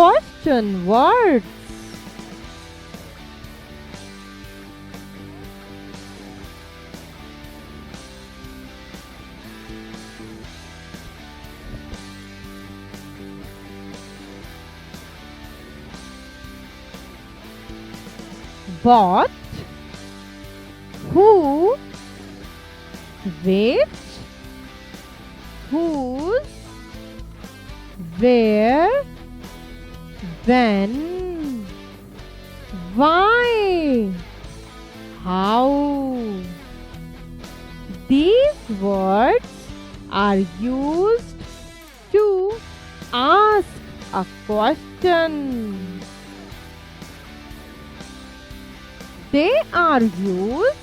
question words. What, who, which, whose, where, when, why, how. These words are used to ask a question. They are used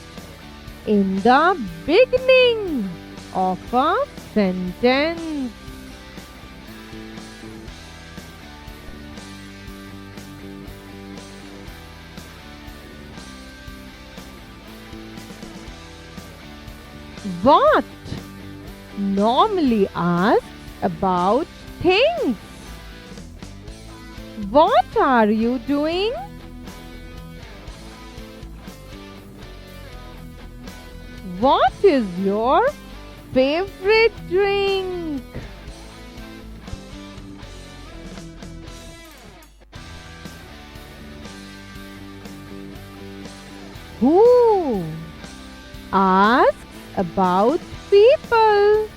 in the beginning of a sentence. What normally asks about things. What are you doing? What is your favorite drink? Who asks about people?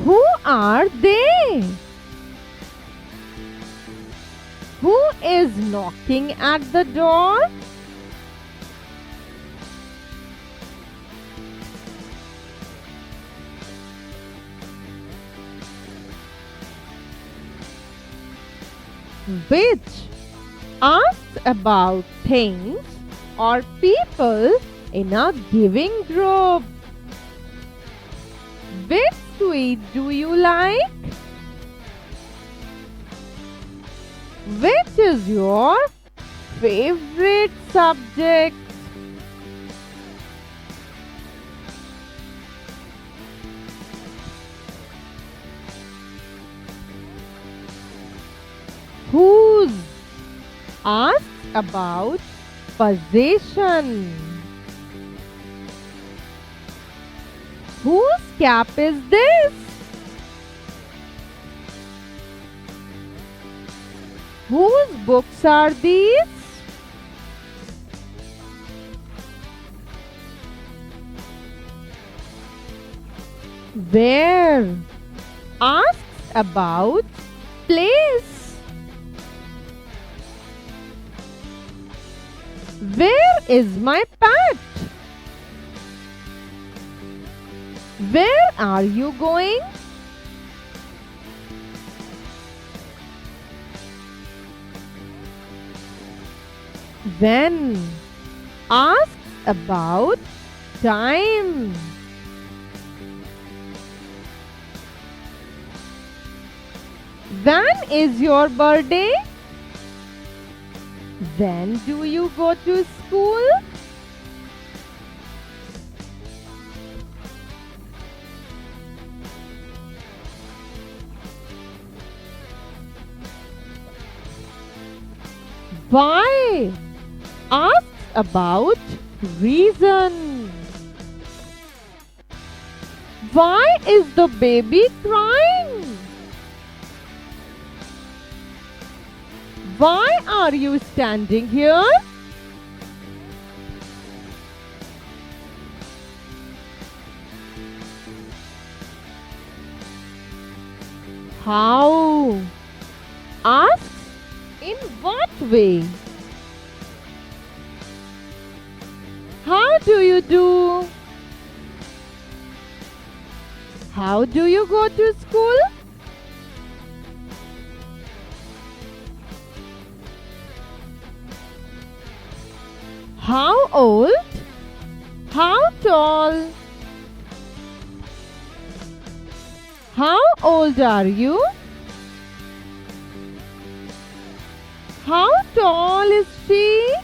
Who are they? Who is knocking at the door? Which asks about things or people in a giving group. Which sweet do you like? Which is your favorite subject? Whose asks about possession. Whose cap is this? Whose books are these? Where asks about place. Where is my pet? Where are you going? When asks about time. When is your birthday? When do you go to school? Why asks about reason. Why is the baby crying? Why are you standing here? How asks in what way? How do you do? How do you go to school? How old? How tall? How old are you? How tall is she?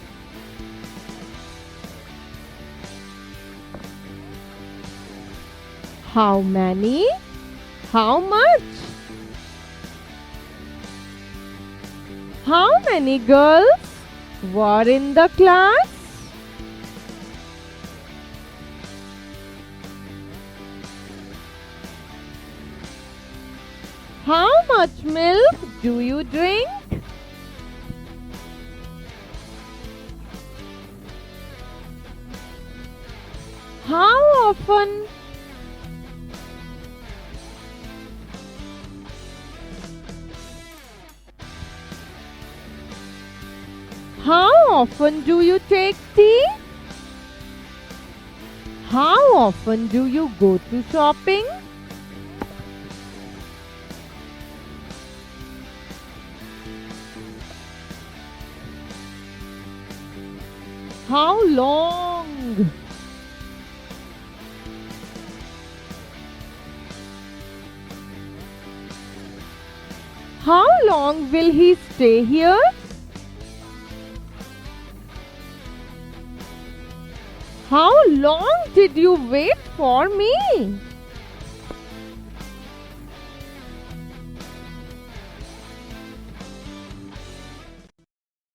How many? How much? How many girls were in the class? How much milk do you drink? How often? How often do you take tea? How often do you go to shopping? How long? How long will he stay here? How long did you wait for me?